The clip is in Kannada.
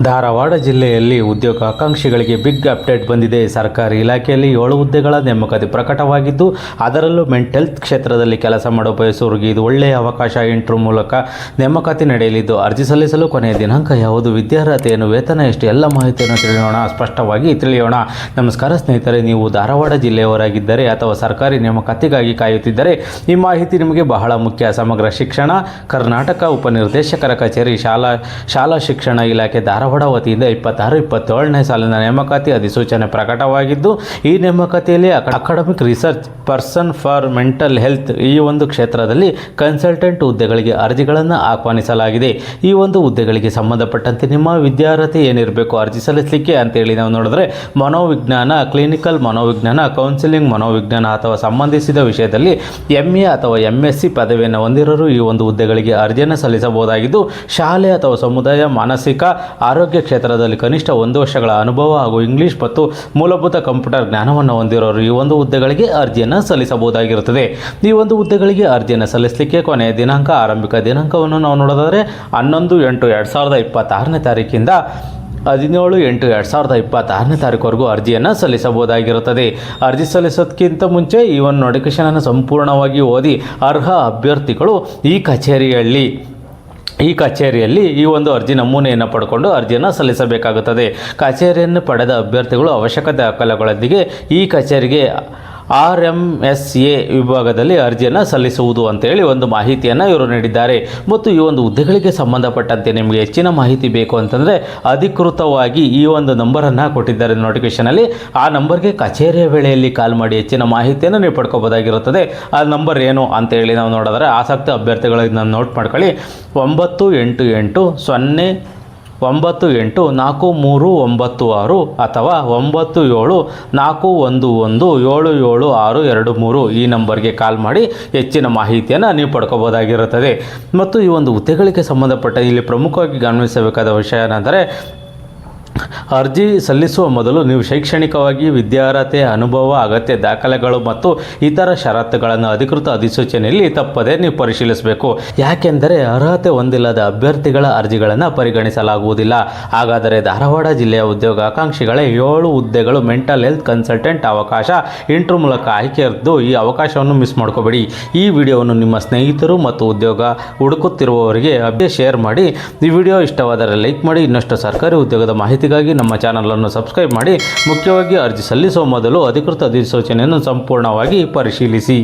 ಧಾರವಾಡ ಜಿಲ್ಲೆಯಲ್ಲಿ ಉದ್ಯೋಗಾಕಾಂಕ್ಷಿಗಳಿಗೆ ಬಿಗ್ ಅಪ್ಡೇಟ್ ಬಂದಿದೆ. ಸರ್ಕಾರಿ ಇಲಾಖೆಯಲ್ಲಿ 7 ಹುದ್ದೆಗಳ ನೇಮಕಾತಿ ಪ್ರಕಟವಾಗಿದ್ದು, ಅದರಲ್ಲೂ ಮೆಂಟಲ್ ಹೆಲ್ತ್ ಕ್ಷೇತ್ರದಲ್ಲಿ ಕೆಲಸ ಮಾಡೋ ಬಯಸುವವರಿಗೆ ಇದು ಒಳ್ಳೆಯ ಅವಕಾಶ. ಇಂಟರ್ವ್ಯೂ ಮೂಲಕ ನೇಮಕಾತಿ ನಡೆಯಲಿದ್ದು, ಅರ್ಜಿ ಸಲ್ಲಿಸಲು ಕೊನೆಯ ದಿನಾಂಕ ಯಾವುದು, ವಿದ್ಯಾರ್ಹತೆಯನ್ನು, ವೇತನ ಎಷ್ಟು, ಎಲ್ಲ ಮಾಹಿತಿಯನ್ನು ಸ್ಪಷ್ಟವಾಗಿ ತಿಳಿಯೋಣ. ನಮಸ್ಕಾರ ಸ್ನೇಹಿತರೆ, ನೀವು ಧಾರವಾಡ ಜಿಲ್ಲೆಯವರಾಗಿದ್ದರೆ ಅಥವಾ ಸರ್ಕಾರಿ ನೇಮಕಾತಿಗಾಗಿ ಕಾಯುತ್ತಿದ್ದರೆ ಈ ಮಾಹಿತಿ ನಿಮಗೆ ಬಹಳ ಮುಖ್ಯ. ಸಮಗ್ರ ಶಿಕ್ಷಣ ಕರ್ನಾಟಕ ಉಪನಿರ್ದೇಶಕರ ಕಚೇರಿ ಶಾಲಾ ಶಿಕ್ಷಣ ಇಲಾಖೆ ಧಾರವಾಡ ವತಿಯಿಂದ 26-27ನೇ ಸಾಲಿನ ನೇಮಕಾತಿ ಅಧಿಸೂಚನೆ ಪ್ರಕಟವಾಗಿದ್ದು, ಈ ನೇಮಕಾತಿಯಲ್ಲಿ academic research person for mental health ಈ ಒಂದು ಕ್ಷೇತ್ರದಲ್ಲಿ ಕನ್ಸಲ್ಟೆಂಟ್ ಹುದ್ದೆಗಳಿಗೆ ಅರ್ಜಿಗಳನ್ನು ಆಹ್ವಾನಿಸಲಾಗಿದೆ. ಈ ಒಂದು ಹುದ್ದೆಗಳಿಗೆ ಸಂಬಂಧಪಟ್ಟಂತೆ ನಿಮ್ಮ ವಿದ್ಯಾರ್ಹತೆ ಏನಿರಬೇಕು ಅರ್ಜಿ ಸಲ್ಲಿಸಲಿಕ್ಕೆ ಅಂತೇಳಿ ನಾವು ನೋಡಿದ್ರೆ, ಮನೋವಿಜ್ಞಾನ, ಕ್ಲಿನಿಕಲ್ ಮನೋವಿಜ್ಞಾನ, ಕೌನ್ಸಿಲಿಂಗ್ ಮನೋವಿಜ್ಞಾನ ಅಥವಾ ಸಂಬಂಧಿಸಿದ ವಿಷಯದಲ್ಲಿ MA ಅಥವಾ MSc ಪದವಿಯನ್ನು ಹೊಂದಿರೋರು ಈ ಒಂದು ಹುದ್ದೆಗಳಿಗೆ ಅರ್ಜಿಯನ್ನು ಸಲ್ಲಿಸಬಹುದಾಗಿದ್ದು, ಶಾಲೆ ಅಥವಾ ಸಮುದಾಯ ಮಾನಸಿಕ ಆರೋಗ್ಯ ಕ್ಷೇತ್ರದಲ್ಲಿ ಕನಿಷ್ಠ 1 ವರ್ಷಗಳ ಅನುಭವ ಹಾಗೂ ಇಂಗ್ಲಿಷ್ ಮತ್ತು ಮೂಲಭೂತ ಕಂಪ್ಯೂಟರ್ ಜ್ಞಾನವನ್ನು ಹೊಂದಿರೋರು ಈ ಒಂದು ಹುದ್ದೆಗಳಿಗೆ ಅರ್ಜಿಯನ್ನು ಸಲ್ಲಿಸಬಹುದಾಗಿರುತ್ತದೆ. ಈ ಒಂದು ಹುದ್ದೆಗಳಿಗೆ ಅರ್ಜಿಯನ್ನು ಸಲ್ಲಿಸಲಿಕ್ಕೆ ಕೊನೆಯ ದಿನಾಂಕ, ಆರಂಭಿಕ ದಿನಾಂಕವನ್ನು ನಾವು ನೋಡೋದಾದರೆ 11/8/2026ನೇ ತಾರೀಕಿಂದ 17/8/2026ನೇ ತಾರೀಕುವರೆಗೂ ಅರ್ಜಿಯನ್ನು ಸಲ್ಲಿಸಬಹುದಾಗಿರುತ್ತದೆ. ಅರ್ಜಿ ಸಲ್ಲಿಸೋದಕ್ಕಿಂತ ಮುಂಚೆ ಈ ಒಂದು ನೋಟಿಫಿಕೇಷನನ್ನು ಸಂಪೂರ್ಣವಾಗಿ ಓದಿ ಅರ್ಹ ಅಭ್ಯರ್ಥಿಗಳು ಈ ಕಚೇರಿಯಲ್ಲಿ ಈ ಒಂದು ಅರ್ಜಿ ನಮೂನೆಯನ್ನು ಪಡ್ಕೊಂಡು ಅರ್ಜಿಯನ್ನು ಸಲ್ಲಿಸಬೇಕಾಗುತ್ತದೆ. ಕಚೇರಿಯನ್ನು ಪಡೆದ ಅಭ್ಯರ್ಥಿಗಳು ಅವಶ್ಯಕ ದಾಖಲೆಗಳೊಂದಿಗೆ ಈ ಕಚೇರಿಗೆ RMSA ವಿಭಾಗದಲ್ಲಿ ಅರ್ಜಿಯನ್ನು ಸಲ್ಲಿಸುವುದು ಅಂತೇಳಿ ಒಂದು ಮಾಹಿತಿಯನ್ನು ಇವರು ನೀಡಿದ್ದಾರೆ. ಮತ್ತು ಈ ಒಂದು ಹುದ್ದೆಗಳಿಗೆ ಸಂಬಂಧಪಟ್ಟಂತೆ ನಿಮಗೆ ಹೆಚ್ಚಿನ ಮಾಹಿತಿ ಬೇಕು ಅಂತಂದರೆ ಅಧಿಕೃತವಾಗಿ ಈ ಒಂದು ನಂಬರನ್ನು ಕೊಟ್ಟಿದ್ದಾರೆ ನೋಟಿಫಿಕೇಷನಲ್ಲಿ. ಆ ನಂಬರ್ಗೆ ಕಚೇರಿಯ ವೇಳೆಯಲ್ಲಿ ಕಾಲ್ ಮಾಡಿ ಹೆಚ್ಚಿನ ಮಾಹಿತಿಯನ್ನು ನೀವು ಪಡ್ಕೋಬೋದಾಗಿರುತ್ತದೆ. ಆ ನಂಬರ್ ಏನು ಅಂತೇಳಿ ನಾವು ನೋಡಿದ್ರೆ, ಆಸಕ್ತ ಅಭ್ಯರ್ಥಿಗಳಿಗೆ ನೋಟ್ ಮಾಡ್ಕೊಳ್ಳಿ. 998-439-4396 ಅಥವಾ 9741177623 ಈ ನಂಬರ್ಗೆ ಕಾಲ್ ಮಾಡಿ ಹೆಚ್ಚಿನ ಮಾಹಿತಿಯನ್ನು ನೀವು ಪಡ್ಕೋಬೋದಾಗಿರುತ್ತದೆ. ಮತ್ತು ಈ ಒಂದು ಹುದ್ದೆಗಳಿಗೆ ಸಂಬಂಧಪಟ್ಟ ಇಲ್ಲಿ ಪ್ರಮುಖವಾಗಿ ಗಮನಿಸಬೇಕಾದ ವಿಷಯ ಏನೆಂದರೆ, ಅರ್ಜಿ ಸಲ್ಲಿಸುವ ಮೊದಲು ನೀವು ಶೈಕ್ಷಣಿಕವಾಗಿ ವಿದ್ಯಾರ್ಹತೆ, ಅನುಭವ, ಅಗತ್ಯ ದಾಖಲೆಗಳು ಮತ್ತು ಇತರ ಷರತ್ತುಗಳನ್ನು ಅಧಿಕೃತ ಅಧಿಸೂಚನೆಯಲ್ಲಿ ತಪ್ಪದೆ ನೀವು ಪರಿಶೀಲಿಸಬೇಕು. ಯಾಕೆಂದರೆ ಅರ್ಹತೆ ಹೊಂದಿಲ್ಲದ ಅಭ್ಯರ್ಥಿಗಳ ಅರ್ಜಿಗಳನ್ನು ಪರಿಗಣಿಸಲಾಗುವುದಿಲ್ಲ. ಹಾಗಾದರೆ ಧಾರವಾಡ ಜಿಲ್ಲೆಯ ಉದ್ಯೋಗಾಕಾಂಕ್ಷಿಗಳ 7 ಹುದ್ದೆಗಳು ಮೆಂಟಲ್ ಹೆಲ್ತ್ ಕನ್ಸಲ್ಟೆಂಟ್ ಅವಕಾಶ ಇಂಟರ್ವ್ಯೂ ಮೂಲಕ ಆಯ್ಕೆ ಇದ್ದು, ಈ ಅವಕಾಶವನ್ನು ಮಿಸ್ ಮಾಡ್ಕೋಬೇಡಿ. ಈ ವಿಡಿಯೋವನ್ನು ನಿಮ್ಮ ಸ್ನೇಹಿತರು ಮತ್ತು ಉದ್ಯೋಗ ಹುಡುಕುತ್ತಿರುವವರಿಗೆ ಶೇರ್ ಮಾಡಿ. ಈ ವಿಡಿಯೋ ಇಷ್ಟವಾದರೆ ಲೈಕ್ ಮಾಡಿ. ಇನ್ನಷ್ಟು ಸರ್ಕಾರಿ ಉದ್ಯೋಗದ ಮಾಹಿತಿಗಾಗಿ ನಮ್ಮ ಚಾನಲನ್ನು ಸಬ್ಸ್ಕ್ರೈಬ್ ಮಾಡಿ. ಮುಖ್ಯವಾಗಿ ಅರ್ಜಿ ಸಲ್ಲಿಸುವ ಮೊದಲು ಅಧಿಕೃತ ಅಧಿಸೂಚನೆಯನ್ನು ಸಂಪೂರ್ಣವಾಗಿ ಪರಿಶೀಲಿಸಿ.